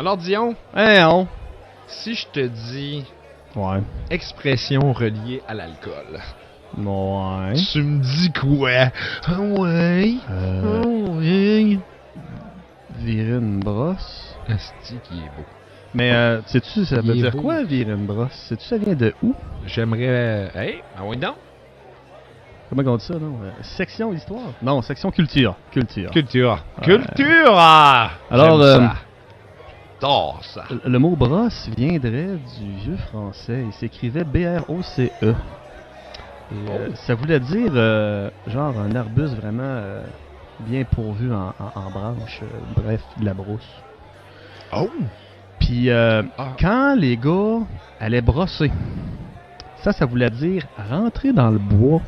Alors, Dion, on. si je te dis Ouais. expression reliée à l'alcool, Ouais. tu me dis quoi? Ah ouais? Ouais. Virer une brosse. Asti qui est beau. Mais, sais-tu, ça Il veut est dire beau. quoi, virer une brosse? Sais-tu, ça vient de où? J'aimerais... Hey, ah ouais, non? Comment on dit ça, non? Section histoire? Non, section culture. Culture. Culture. Ouais. Culture! Ah! Alors, J'aime ça. J'adore ça. Le mot brosse viendrait du vieux français. Il s'écrivait B-R-O-C-E. Et, ça voulait dire, genre, un arbuste vraiment bien pourvu en branches. Bref, de la brousse. Oh! Puis, quand les gars allaient brosser, ça voulait dire rentrer dans le bois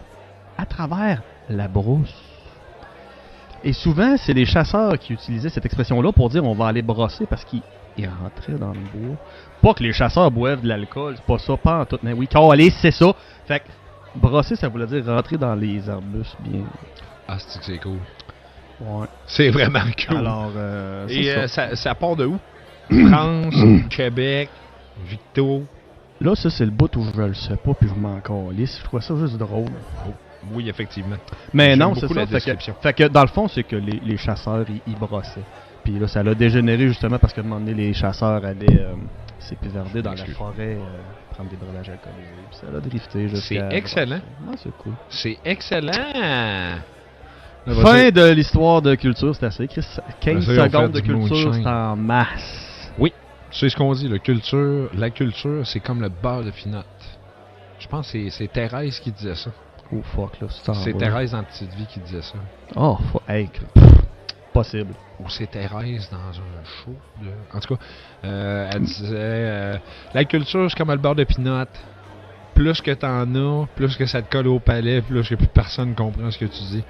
à travers la brousse. Et souvent, c'est les chasseurs qui utilisaient cette expression-là pour dire on va aller brosser parce qu'ils rentraient dans le bois. Pas que les chasseurs boivent de l'alcool, c'est pas ça, pas en tout. Mais oui, allez, c'est ça. Fait que brosser, ça voulait dire rentrer dans les arbustes bien. Ah, c'est cool. Ouais. C'est vraiment cool. Alors, c'est et ça. ça part de où? France, Québec, Victo. Là, ça, c'est le bout où je le sais pas, puis je m'en calisse. Je trouve ça juste drôle. Oui, effectivement. Mais J'aime non, c'est beaucoup ça. la description. Fait que dans le fond, c'est que les chasseurs, ils brossaient. Puis là, ça l'a dégénéré justement parce qu'à un moment donné, les chasseurs allaient s'épivarder dans la forêt, prendre des breuvages alcoolisés. Puis ça l'a drifté jusqu'à... C'est excellent. Ah, c'est cool. C'est excellent. Fin de l'histoire de culture, c'est assez. Chris, 15 on fait secondes de du culture, moonshine. c'est en masse. C'est ce qu'on dit, la culture, c'est comme le beurre de pinot. Je pense que c'est Thérèse qui disait ça. Oh fuck, là, C'est Thérèse dans Petite Vie qui disait ça. Oh fuck, hey, possible. Ou c'est Thérèse dans un show. En tout cas, elle disait la culture, c'est comme le beurre de pinot. Plus que t'en as, plus que ça te colle au palais, plus que plus personne comprend ce que tu dis.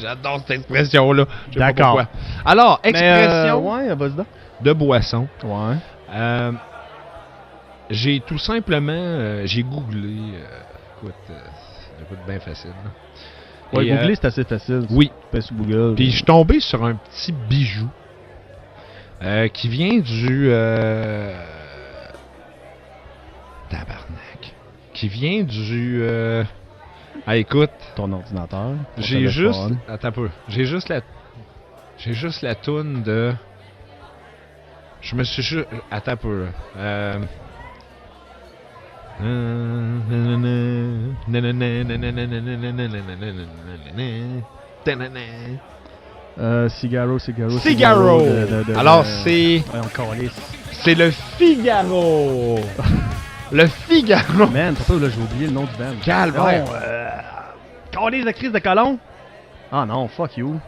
J'adore cette expression-là. Je sais pas D'accord. pourquoi. Alors, expression ouais, vas-y donc. de boisson. Ouais. J'ai tout simplement j'ai googlé. Écoute, bien facile. Là. Ouais, Et, googler, c'est assez facile. Oui. Fais sur Google. Puis je suis tombé sur un petit bijou qui vient du tabarnak. Qui vient du ah, écoute, ton ordinateur. Ton j'ai téléphone. juste attends un peu. J'ai juste la toune de je me suis juste attends un peu. Cigaro. Alors c'est c'est le Figaro. Le Figaro. Man, pourquoi là j'ai oublié le nom du band. Calvaire. Calice de crise de colon. Ah non, fuck you.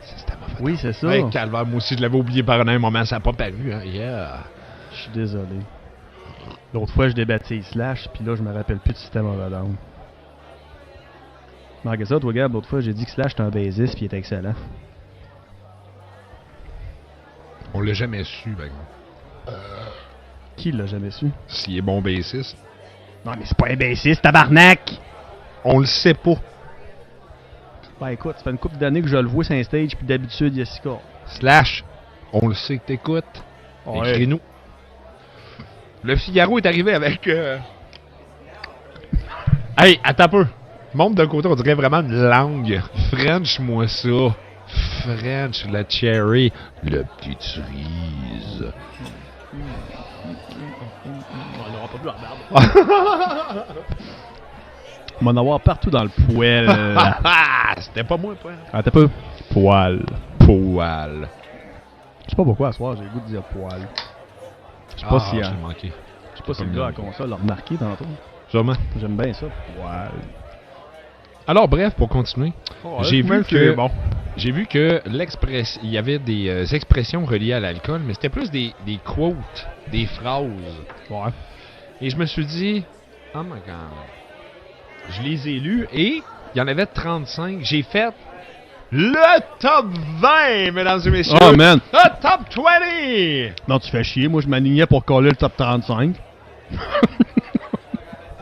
Oui, c'est ça. Ouais, Calvaire, moi aussi je l'avais oublié par un moment, ça n'a pas paru. Hein. Yeah. Je suis désolé. L'autre fois, je débaptise Slash, puis là, je me rappelle plus de System of a Down. Malgré ça, toi, Gab, l'autre fois, j'ai dit que Slash était un bassiste, puis il était excellent. On l'a jamais su, par exemple. Qui l'a jamais su? S'il est bon bassiste. Non, mais c'est pas un bassiste, tabarnak! On le sait pas. Ben écoute, ça fait une couple d'années que je le vois sur un stage, puis d'habitude, il y a Sika. Slash, on le sait que t'écoutes. Ouais. Écris-nous. Le Figaro est arrivé avec... Hey, attends un peu. Monte d'un côté, on dirait vraiment une langue. French-moi ça. French, la cherry. Le petit cerise. On n'aura pas plus en barbe. On va en avoir partout dans le poêle. C'était pas moi, poil. Ah, t'as pas? Poil. Poil. Je sais pas pourquoi, à ce soir, j'ai le goût de dire poil. Je sais pas si... j'ai manqué. Je sais pas si le gars à la console l'a remarqué tantôt. Sûrement. J'aime bien ça. Poil. Alors, bref, pour continuer, Oh, j'ai vu c'est que bon. j'ai vu que il y avait des expressions reliées à l'alcool, mais c'était plus des quotes, des phrases. Ouais. Et je me suis dit, oh my god. Je les ai lus et il y en avait 35. J'ai fait le top 20, mesdames et messieurs. Oh, man. Le top 20. Non, tu fais chier. Moi, je m'alignais pour coller le top 35.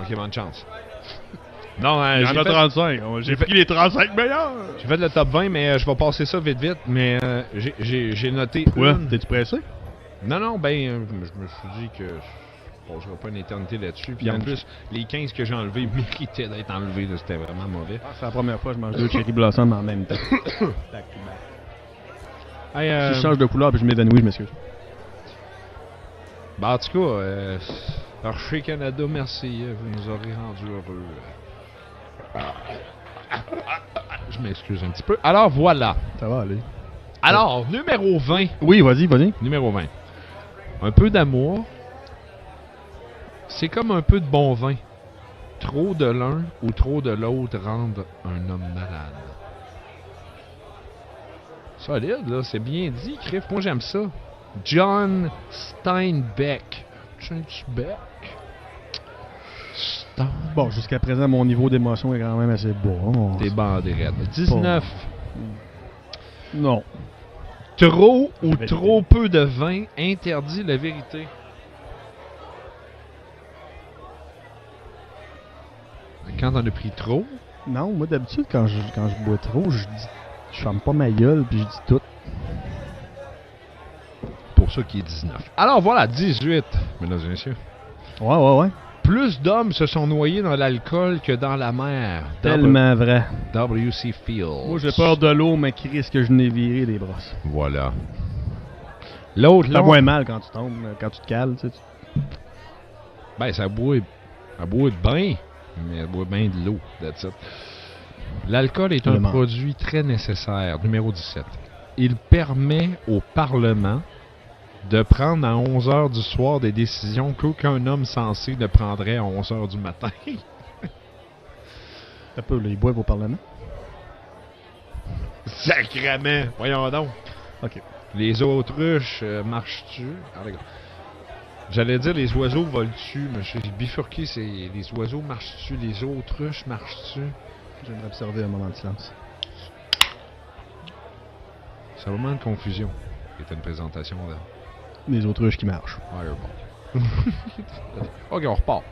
Ok, bonne chance. Non, Il y en a 35. J'ai pris les 35 meilleurs. J'ai fait le top 20, mais je vais passer ça vite. Mais j'ai noté. Ouais, t'es-tu pressé? Non, je me suis dit que je ne passerai pas une éternité là-dessus. Puis en plus, les 15 que j'ai enlevés méritaient d'être enlevés. Là, c'était vraiment mauvais. C'est la première fois que je mange 2 Cherry Blossom en même temps. Hey, Si je change de couleur et je m'évanouis, je m'excuse. En tout cas, Archer Canada, merci. Vous nous aurez rendu heureux. Je m'excuse un petit peu. Alors voilà. Ça va aller. Alors, numéro 20. Oui, vas-y. Numéro 20. Un peu d'amour. C'est comme un peu de bon vin. Trop de l'un ou trop de l'autre rendent un homme malade. Solide, là. C'est bien dit, Criff. Moi, j'aime ça. John Steinbeck. Bon, jusqu'à présent, mon niveau d'émotion est quand même assez bas. T'es banderette. 19. Non. Trop ou trop peu de vin interdit la vérité. Quand t'en as pris trop? Non, moi d'habitude, quand je bois trop, je ferme pas ma gueule puis je dis tout. Pour ça qui est 19. Alors voilà, 18, mesdames et messieurs. Ouais. Plus d'hommes se sont noyés dans l'alcool que dans la mer. Tellement vrai. W.C. Fields. Moi, j'ai peur de l'eau, mais qui risque que je n'ai viré des brosses. Voilà. L'autre, ça moins mal quand tu tombes, quand tu te cales, tu sais. Ben, ça boit bien, mais ça boit bien de l'eau, that's it. L'alcool est un produit très nécessaire. Numéro 17. Il permet au Parlement de prendre à 11h du soir des décisions qu'aucun homme sensé ne prendrait à 11h du matin. Ça peut, les boivent au Parlement? Sacrement! Voyons donc. OK. Les autruches marchent-tu? J'allais dire les oiseaux volent-tu, mais j'ai bifurqué, c'est les oiseaux marchent-tu, les autruches marchent-tu? J'aimerais observer un moment de silence. C'est un moment de confusion. C'était une présentation là. Les autruches qui marchent. Fireball. OK, on repart.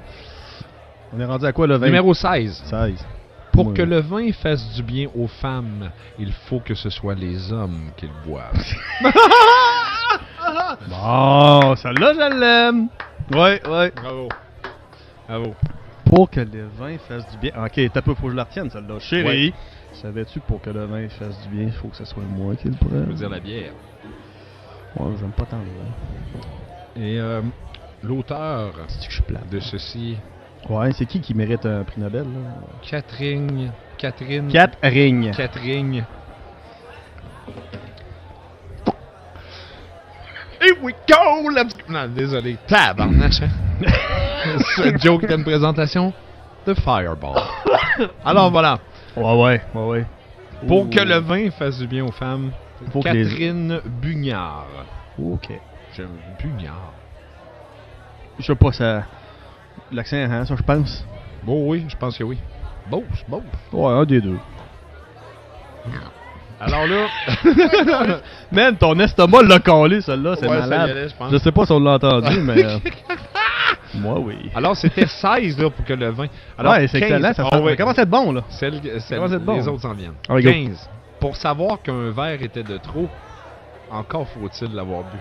On est rendu à quoi le 20? Numéro 16. 16. Pour que le vin fasse du bien aux femmes, il faut que ce soit les hommes qui le boivent. Bon, celle-là, je l'aime. Ouais. Bravo. Pour que le vin fasse du bien. Ok, t'as peu, faut que je la retienne, celle-là. Chérie, ouais. Savais-tu pour que le vin fasse du bien, il faut que ce soit moi qui le prenne? Je veux dire la bière. Ouais, j'aime pas tant le vin. Et l'auteur de ceci. Ouais, c'est qui mérite un prix Nobel, là? Catherine. Here we go! Let's go! Non, désolé. Tabarnache. Ce joke était une présentation de Fireball. Alors voilà. Ouais. Pour que le vin fasse du bien aux femmes, faut Catherine Bugnard. OK. J'aime Bugnard. Je sais pas, ça... L'accent, hein, ça, je pense. Bon, oui, je pense que oui. Bon. Ouais, un des deux. Alors là... Man, ton estomac l'a collé, celle-là, c'est malade. Allait, je sais pas si on l'a entendu, mais... Moi, oui. Alors, c'était 16 là, pour que le vin... Alors, ouais, c'est 15... excellent. Ça commence à être bon, là. Les autres s'en viennent. 15. Pour savoir qu'un verre était de trop, encore faut-il l'avoir bu.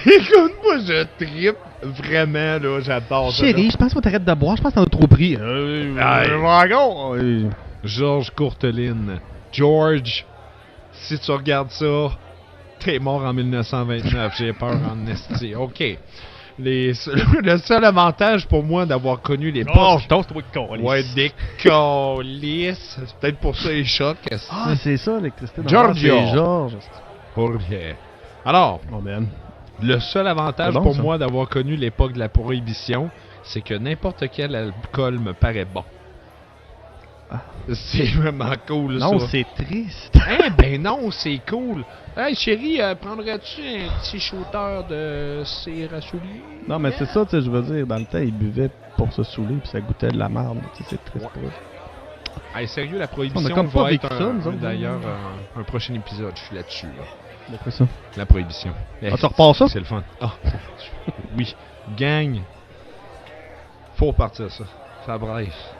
Écoute, moi, je trippe vraiment, là. J'adore ça. Chérie, je pense qu'on t'arrête de boire. Je pense que t'en as trop pris. Georges Courteline. George, si tu regardes ça, t'es mort en 1929. J'ai peur en esti. OK. Le seul avantage pour moi d'avoir connu l'époque... Oh, je tosse, toi, câlisse. Ouais, des câlisses. C'est peut-être pour ça les chocs. Ah, c'est ça, l'électricité. George. Alors, le seul avantage pour moi d'avoir connu l'époque de la prohibition, c'est que n'importe quel alcool me paraît bon. Ah. C'est vraiment cool, non, ça. Non, c'est triste. Ben non, c'est cool. Hey, chérie, prendrais-tu un petit shooter de cire à souliers? Non, mais c'est ça, tu sais, je veux dire, dans le temps, ils buvaient pour se saouler, puis ça goûtait de la merde. Tu sais, c'est triste pour eux. Hey, sérieux, la prohibition va être d'ailleurs un prochain épisode, je suis là-dessus. Là. D'après ça. La prohibition. Ah, tu repars ça? C'est le fun. Ah, oui. Gang. Faut repartir ça. Ça presse.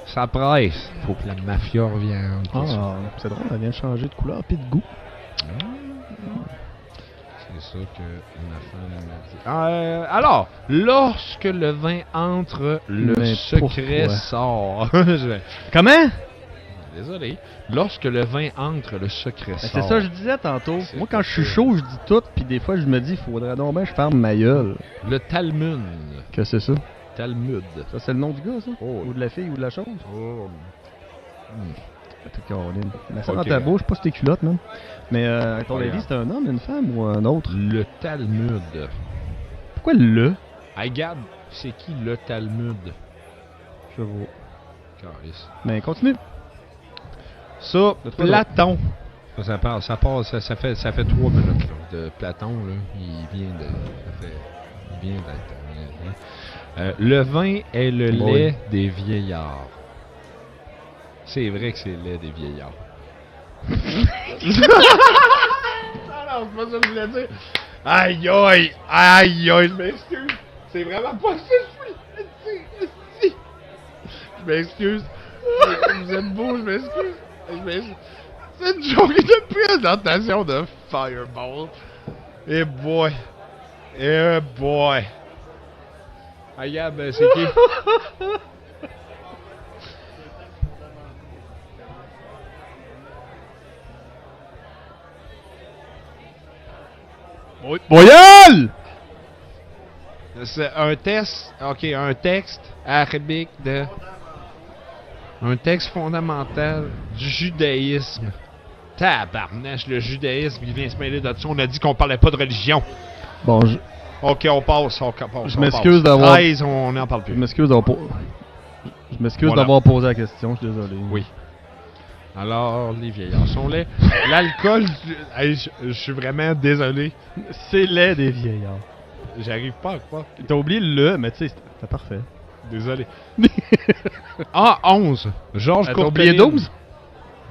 Ça presse. Faut que la mafia revienne. Ah, c'est drôle, elle vient de changer de couleur puis de goût. C'est ça que ma femme m'a dit. Alors, lorsque le vin entre, le Mais secret pourquoi? sort. Comment? Désolé. Lorsque le vin entre, le secret sort. C'est ça que je disais tantôt. C'est Moi, quand je suis ça. chaud, je dis tout, puis des fois, je me dis, faudrait donc bien que je ferme ma gueule. Le Talmud. Que c'est ça? Talmud. Ça, c'est le nom du gars, ça? Oh. Ou de la fille, ou de la chose? Oh. Caroline. Mais ça dans Ok. ta bouche, pas tes culottes, même. Mais, à ton Pas avis, grave. c'est un homme, une femme ou un autre? Le Talmud. Pourquoi le? Hey, Gab, c'est qui le Talmud? Je vois. Calice. Mais continue. Ça, De toi, Platon. Ça fait 3 minutes là, de Platon. Là. Il vient d'être. Le vin est le Bon, lait des vieillards. C'est vrai que c'est le lait des vieillards. Non, c'est pas ça que je voulais dire. Aïe, je m'excuse. C'est vraiment pas ça que je voulais dire. Je m'excuse. Vous êtes beau, je m'excuse. C'est une joke de présentation de Fireball. Eh boy. Ah, Gab, c'est qui? Voyelle! C'est un test, un texte arabique de... Un texte fondamental du judaïsme. Tabarnache, le judaïsme, il vient se mêler de ça. On a dit qu'on parlait pas de religion. Bon, Ok, on passe. Je m'excuse d'avoir- 13, on n'en parle je plus. m'excuse d'avoir Je m'excuse Voilà. d'avoir posé la question, je suis désolé. Oui. Alors, les vieillards sont laids. L'alcool, hey, je suis vraiment désolé. C'est laid des vieillards. J'arrive pas à croire. T'as oublié le, mais tu sais, c'était parfait. Désolé. 11. Georges T'as oublié Courteline. 12?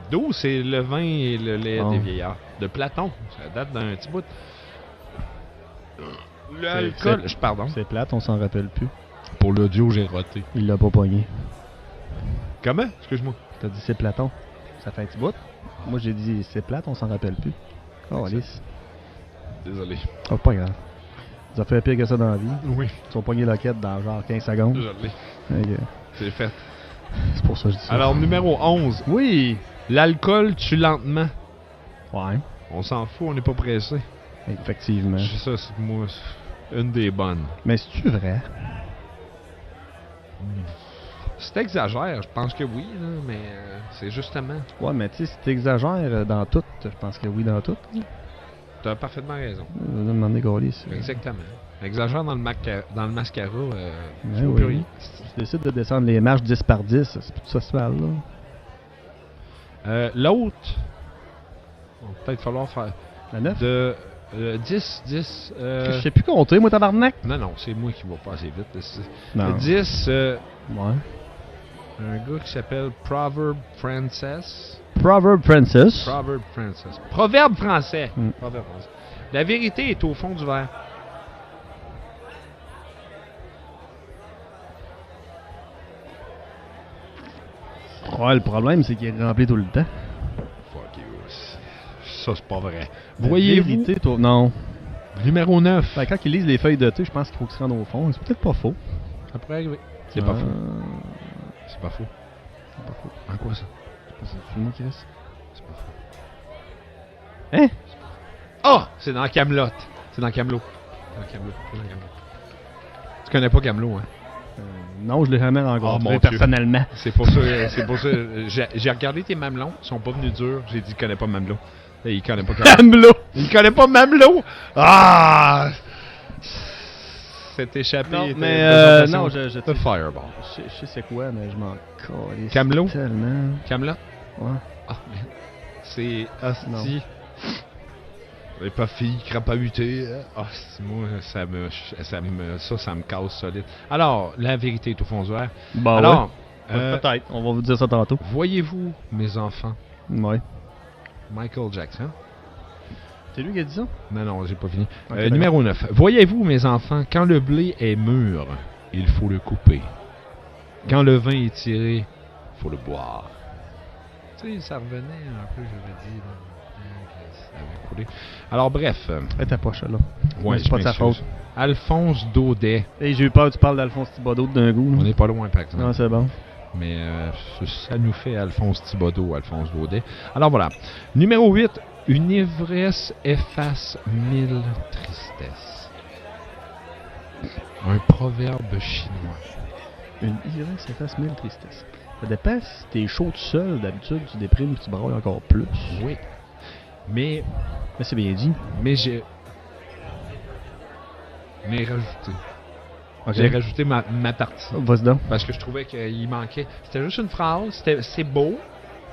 12, c'est le vin et le lait Oh. des vieillards. De Platon. Ça date d'un petit bout. L'alcool. Pardon. C'est plate, on s'en rappelle plus. Pour l'audio, j'ai roté. Il l'a pas pogné. Comment? Excuse-moi. T'as dit c'est Platon. Ça fait un petit bout. Moi j'ai dit c'est plate, on s'en rappelle plus. Oh, Alice. Désolé. Oh, pas grave. Ça fait pire que ça dans la vie. Oui. Ils sont pognés la quête dans genre 15 secondes. Désolé. Fait que, C'est fait. c'est pour ça que je dis ça. Alors, numéro 11. Oui! L'alcool tue lentement. Ouais. On s'en fout, on n'est pas pressé. Effectivement. Ça, c'est moi, c'est une des bonnes. Mais c'est-tu vrai? C'est exagère, je pense que oui, là, mais c'est justement. Ouais, mais tu sais, si t'exagères dans tout, je pense que oui dans tout. T'as parfaitement raison. Je vais demander Gaulis. Exactement. Exagère dans le mascara, Ouais, je vois oui. plus rien. Si tu décides de descendre les marches 10 par 10, c'est plus tout ça se là. L'autre, il va peut-être falloir faire La 9? de 10. Je sais plus compter, moi, tabarnak. Non, c'est moi qui va pas assez vite. Non. 10, Ouais. un gars qui s'appelle Proverb Francis. Proverb Princess. Proverb Francis. Proverbe français. Mm. Proverbe français. La vérité est au fond du verre. Ouais, le problème, c'est qu'il est rempli tout le temps. Fuck you. Ça, c'est pas vrai. La Voyez-vous, vérité, toi. Non. numéro 9. Ben, quand ils lisent les feuilles de thé, je pense qu'il faut qu'ils se rendent au fond. C'est peut-être pas faux. Ça pourrait arriver. C'est pas faux. C'est C'est pas faux. pas faux. En quoi ça? C'est fini, Chris. C'est pas faux. Hein? Ah! C'est dans Camelot. C'est dans Camelot. Dans Camelot. C'est dans Camelot. Tu connais pas Camelot, hein? Non, je l'ai jamais Oh, mon rencontré Dieu. personnellement. C'est pour ça. J'ai regardé tes mamelons. Ils sont pas venus durs. J'ai dit, il connaît pas Mamelot. Et il connaît pas Camelot. Camelot! Il connaît pas Mamelot! Ah! C'est échappé. Non, était mais une présentation non, de Fireball. je sais c'est quoi, mais je m'en calisse Camelot? tellement. Camelot? Ouais. Ah, merde. C'est Non. Asti. Les pas filles crapahutées. Ah, moi, ça me casse solide. Alors, la vérité est au fond du verre. Bah Alors, ouais. Peut-être. On va vous dire ça tantôt. voyez-vous, mes enfants, Ouais. Michael Jackson. C'est lui qui a dit ça? Non, j'ai pas fini. Ok, d'accord. Numéro 9. Voyez-vous, mes enfants, quand le blé est mûr, il faut le couper. Quand le vin est tiré, faut le boire. Tu sais, ça revenait un peu, j'avais dit. Là, que ça avait coulé. Alors, bref. Fais ta poche, là. Ouais, c'est pas de sa m'excuse. faute. Alphonse Daudet. Hey, j'ai eu peur que tu parles d'Alphonse Thibodeau d'un goût. On n'est pas loin, par exemple. Non, c'est bon. Mais ça nous fait Alphonse Thibodeau, Alphonse Daudet. Alors voilà. Numéro 8. Une ivresse efface 1000 tristesses. Un proverbe chinois. Une ivresse efface 1000 tristesses. Ça dépend si t'es chaud tout seul, d'habitude, tu déprimes ou tu brailles encore plus. Oui. Mais c'est bien dit. Mais j'ai rajouté. Ok. J'ai rajouté ma partie. Vas-y donc. Parce que je trouvais qu'il manquait. C'était juste une phrase. C'est beau.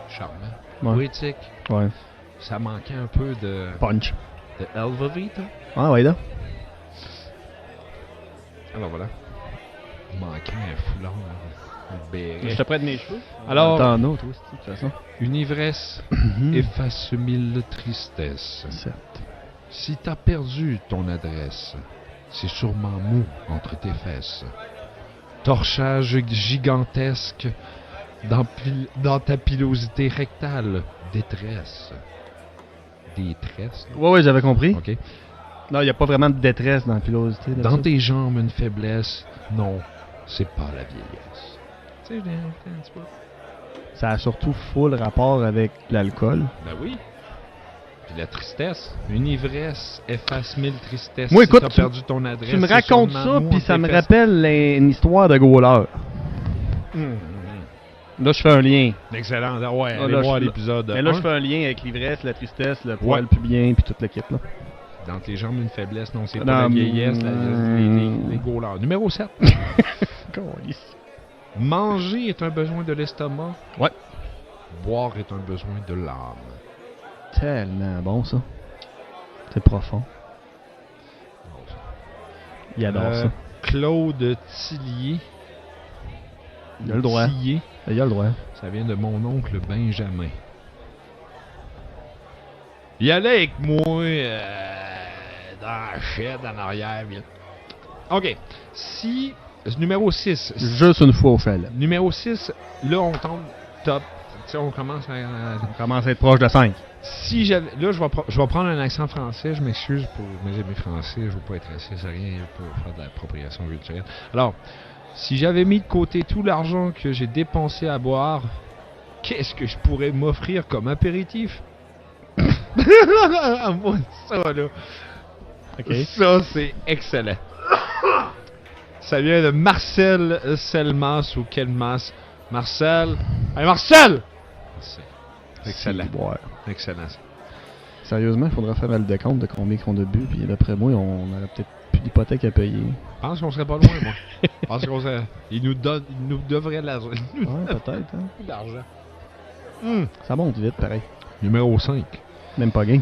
Charmant. Ouais. Poétique. Ouais. Ça manquait un peu de Punch. Elva Vita. Ah, ouais, là. Alors voilà. Il manquait un foulard. Un béret. Je te prête mes cheveux. Alors, t'en as, toi, de toute façon. Une ivresse efface 1000 tristesses. Certes. Si t'as perdu ton adresse, c'est sûrement mou entre tes fesses. Torchage gigantesque dans ta pilosité rectale. Détresse. Détresse? Ouais, j'avais compris. OK. Non, il n'y a pas vraiment de détresse dans la pilosité. Dans tes jambes, une faiblesse. Non, c'est pas la vieillesse. Tu sais, un petit peu. Ça a surtout full rapport avec l'alcool. Ben oui. Puis la tristesse. Une ivresse efface 1000 tristesses. Moi, écoute, si t'as perdu ton adresse. Tu me c'est racontes sûrement ça, mou puis entre ça tes me fesses. rappelle une histoire de goaler. Là, je fais un lien. Excellent. Ouais, Ah, allez là, voir je- l'épisode Mais là, 1. je fais un lien avec l'ivresse, la tristesse, le poil Ouais. pubien, puis toute l'équipe, là. Dans tes jambes, une faiblesse. Non, c'est Non, pas la vieillesse, mm. les goalers. Numéro 7. Manger est un besoin de l'estomac. Ouais. Boire est un besoin de l'âme. Tellement bon, ça. C'est profond. Il adore ça. Claude Tillier. Il a le droit. Tillier. Il a le droit. Ça vient de mon oncle Benjamin. Il allait avec moi dans la shed en arrière. Bien. OK. Si... Numéro 6. Juste une fois au chalet. Numéro 6, là, on tombe top. Tu sais, on commence à... On commence à être proche de 5. Si j'avais... Là, je vais prendre un accent français. Je m'excuse pour mes amis français. Je veux pas être raciste, rien pour faire de l'appropriation culturelle. Alors, si j'avais mis de côté tout l'argent que j'ai dépensé à boire, qu'est-ce que je pourrais m'offrir comme apéritif? Moi, ça, là. OK. Ça, c'est excellent. Ça vient de Marcel Selmas ou Kelmas. Marcel. Hey, Marcel! C'est excellent. Ouais. Excellent. Ça. Sérieusement, il faudra faire le décompte de combien qu'on a bu, puis d'après moi, on aurait peut-être plus d'hypothèque à payer. Je pense qu'on serait pas loin, moi. Je pense qu'on serait... Il nous devrait de l'argent. Ouais, peut-être, hein. De l'argent. Ça monte vite, pareil. Numéro 5. Même pas gain.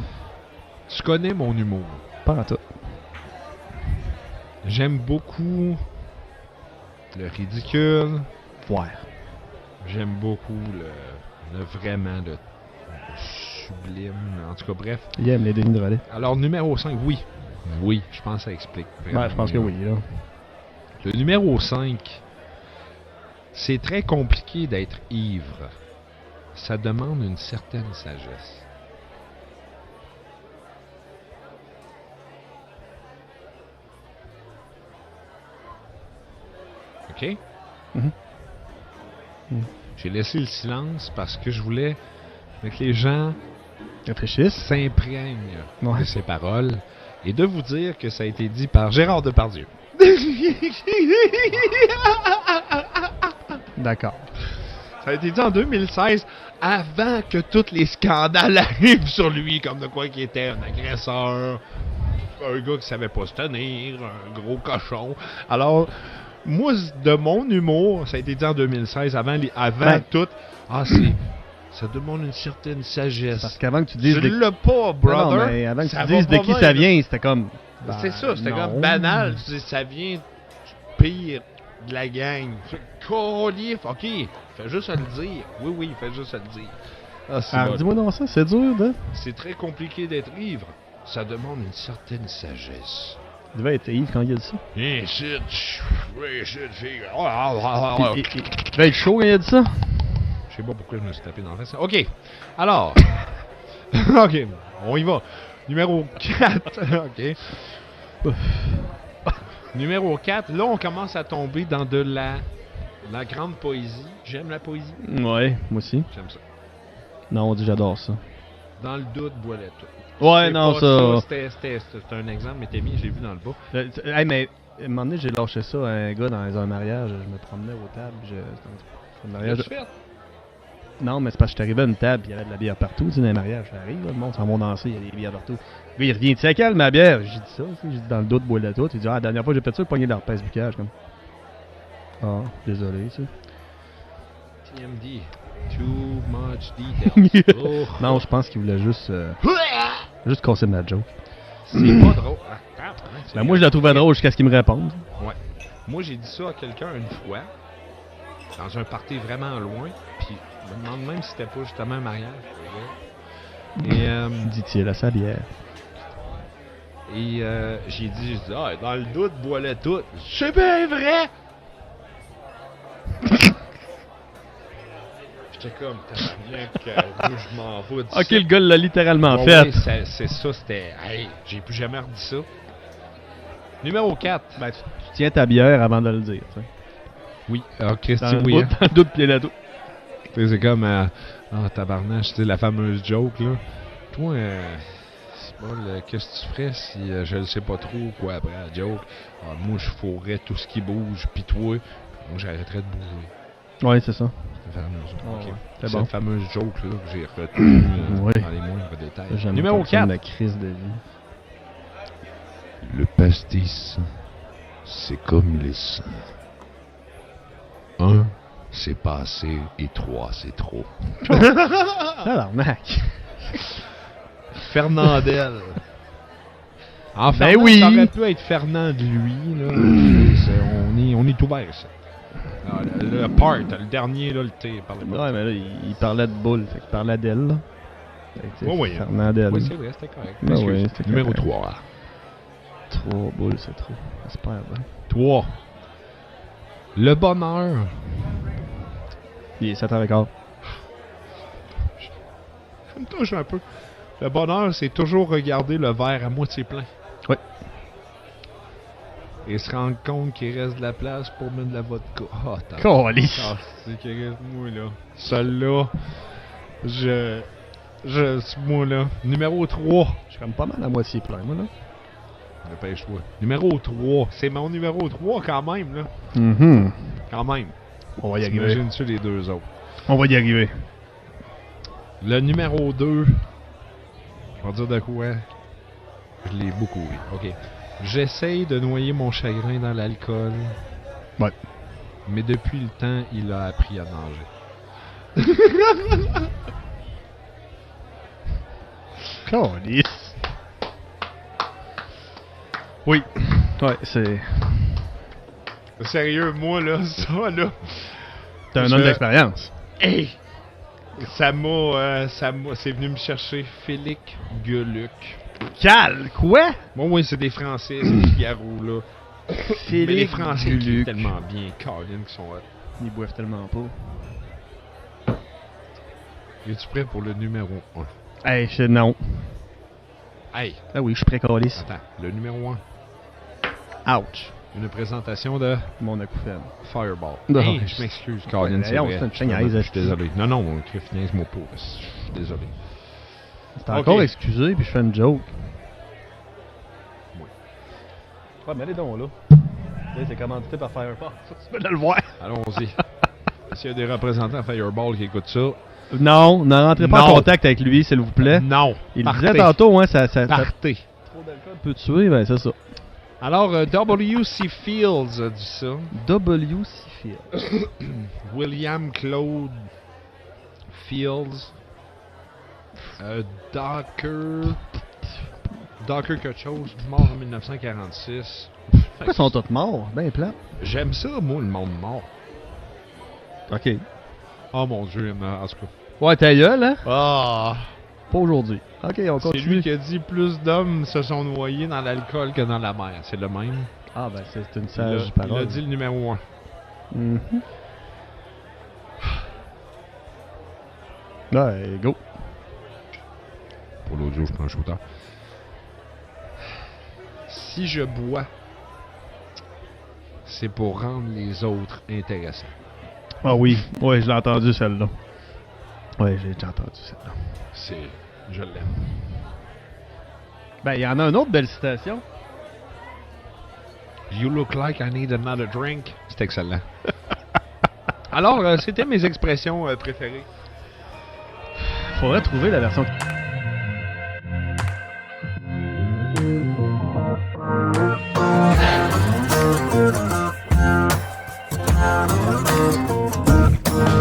Tu connais mon humour. Pas en tout. J'aime beaucoup le ridicule. Voir. J'aime beaucoup le vraiment le sublime. En tout cas, bref. Il aime les Denis de relais. Alors, numéro 5, oui. Oui, je pense que ça explique. vraiment Ouais, je pense que oui, là. Le numéro 5, c'est très compliqué d'être ivre. Ça demande une certaine sagesse. OK? Mhm. Mhm. J'ai laissé le silence parce que je voulais que les gens Réfléchisse. s'imprègnent Ouais. de ces paroles et de vous dire que ça a été dit par Gérard Depardieu. D'accord. Ça a été dit en 2016, avant que tous les scandales arrivent sur lui, comme de quoi qu'il était un agresseur, un gars qui savait pas se tenir, un gros cochon. Alors, moi, de mon humour, ça a été dit en 2016, avant Ben. tout, ça demande une certaine sagesse. Parce qu'avant que tu Tu dises... l'as pas, brother. Non, mais avant que Ça tu va dises de pas qui bien, ça là. vient, c'était comme... C'est ça, c'était non. comme banal. Tu sais, ça vient du pire de la gang. Collier, ok, fais juste à le dire. Oui, fais juste à le dire. Ah, c'est Ah, bon. dis-moi non ça, c'est dur, de... C'est très compliqué d'être ivre. Ça demande une certaine sagesse. Il devait être Yves quand il a dit ça. Viens ici, fille. Il devait être chaud quand il a dit ça. Je sais pas pourquoi je me suis tapé dans la face. OK. Alors. OK. On y va. Numéro 4. OK. Numéro 4. Là, on commence à tomber dans de la grande poésie. J'aime la poésie. Ouais, moi aussi. J'aime ça. Non, on dit j'adore ça. Dans le doute, bois-le tout. Ouais, C'est non, pas ça. C'était un exemple, mais t'es mis, j'ai vu dans le bas. Hey, mais à un moment donné, j'ai lâché ça à un gars dans un mariage. Je me promenais aux tables. C'était un mariage. Qu'est-ce que tu fais? Non, mais c'est parce que je suis arrivé à une table et il y avait de la bière partout. Tu sais, dans un mariage, ça arrive, là, le monde s'en va danser, il y a des bières partout. Le gars, il revient, tu sais, calme ma bière. J'ai dit ça, tu sais, j'ai dit dans le dos de bois de la toute. Il dit, ah, la dernière fois, j'ai fait ça, le poignet de l'herpès buccage. Comme, ah, désolé, tu sais. TMD. Too much details. Oh. Non, je pense qu'il voulait juste casser ma joke. C'est pas drôle. Ben, moi, je la trouvais drôle jusqu'à ce qu'il me réponde. Ouais. Moi, j'ai dit ça à quelqu'un une fois, dans un party vraiment loin, puis je me demande même si c'était pas justement un mariage. Et, Dit-il à sa bière. et j'ai dit, ah, dans le doute, bois-le tout. C'est bien vrai! J'étais comme, tabarnak, je m'en fous de ça. Ok, le gars l'a littéralement Ouais, fait. ouais, c'est ça, c'était. Hey, j'ai plus jamais redit ça. Numéro 4. Ben, tu tiens ta bière avant de le dire. Tu sais. Oui, alors Christy, Dans oui. dans le dos de pied là-tout. C'est comme, tabarnache, tu sais, la fameuse joke, là. Toi, c'est pas qu'est-ce que tu ferais si je le sais pas trop, quoi, après la joke? Ah, moi, je fourrais tout ce qui bouge, pis toi, moi, j'arrêterais de bouger. Ouais, c'est ça. C'est la fameuse, Ouais, ok. ouais. C'est bon. cette fameuse joke-là que j'ai retenue Ouais. dans les moindres détails. J'aime Numéro pas ça, 4. la crise de vie. Le pastis, c'est comme les seins. 1, c'est pas assez, et 3, c'est trop. Tabarnak. Fernandel. En fait, Ben oui. ça aurait pu être Fernand de lui. Là. On est ouvert, ça. Ah, le part, le dernier, là, le T, parlait pas. Ouais, mais là, il parlait de boule. Fait qu'il parlait d'elle, là. Fait que, tu sais, Ouais, ouais. Fernandel. Oui, c'est vrai, c'était correct. Ben Excuse. oui, c'était Numéro correct. 3. 3 boules, c'est trop. J'espère bien. 3. Le bonheur. Il est 7h15. Ça me touche un peu. Le bonheur, c'est toujours regarder le verre à moitié plein. Oui. Et se rendre compte qu'il reste de la place pour mettre de la vodka. Oh, t'as... Calice. Ah, c'est qu'il reste moi, là. Celle-là, moi, là. Numéro 3. Je suis comme pas mal à moitié plein, moi, là. Dépêche-toi. Numéro 3. C'est mon numéro 3, quand même, là. Mhm. Quand même. On va y arriver. Imagine-tu les deux autres. On va y arriver. Le numéro 2. Je vais dire de quoi. Je l'ai beaucoup vu. OK. J'essaye de noyer mon chagrin dans l'alcool. Ouais. Mais depuis le temps, il a appris à nager. Calice. Oui. Ouais, c'est... Sérieux, moi, là, ça, là... T'es un homme d'expérience. Hey! Ça m'a... c'est venu me chercher Félix Gueluc. Cal, quoi? Bon, oui, c'est des Français, ces Figaro, là. Mais les Félix Français qui Gueluc. sont tellement bien, Colin, qui sont... Ils boivent tellement pas. Es-tu prêt pour le numéro 1? Hey, non. Hey! Ah oui, je suis prêt, Calice. Attends, le numéro 1. Ouch. Une présentation de Mon acouphène. Fireball. Non. Hey, je m'excuse, Colin, c'est voyons, vrai. c'est une Je chennaise, suis désolé. Non, non, Criff, niaise-moi pas. Je suis désolé. C'est encore Ok. excusé, puis je fais une joke. Ouais. Ouais, mais allez donc, là. Tu sais, c'est commandité par Fireball. Tu peux le voir. Allons-y. S'il y a des représentants Fireball qui écoutent ça... Non, ne rentrez pas en Non. contact avec lui, s'il vous plaît. Non! Il Partez. disait tantôt, hein, ça Partez. trop d'alcool peut tuer, ben c'est ça. Alors, W.C. Fields a dit ça. W.C. Fields. William Claude Fields. Docker quelque chose, mort en 1946. Pourquoi ils sont tous morts? Ben plat. J'aime ça, moi, le monde mort. Ok. Oh mon Dieu, en tout cas. Ouais, ta gueule, hein? Ah! Pas aujourd'hui. Ok, on C'est continue. lui qui a dit plus d'hommes se sont noyés dans l'alcool que dans la mer. C'est le même. Ah, ben, c'est une Il sage a parole. dit le numéro 1. Mhm. Ouais, go. Pour l'audio, je prends un shooter. Si je bois, c'est pour rendre les autres intéressants. Ah oui, ouais, je l'ai entendu celle-là. Ouais, j'ai déjà entendu celle-là. Je l'aime. Ben, il y en a une autre belle citation. You look like I need another drink. C'est excellent. Alors, c'était mes expressions préférées. Faudrait trouver la version.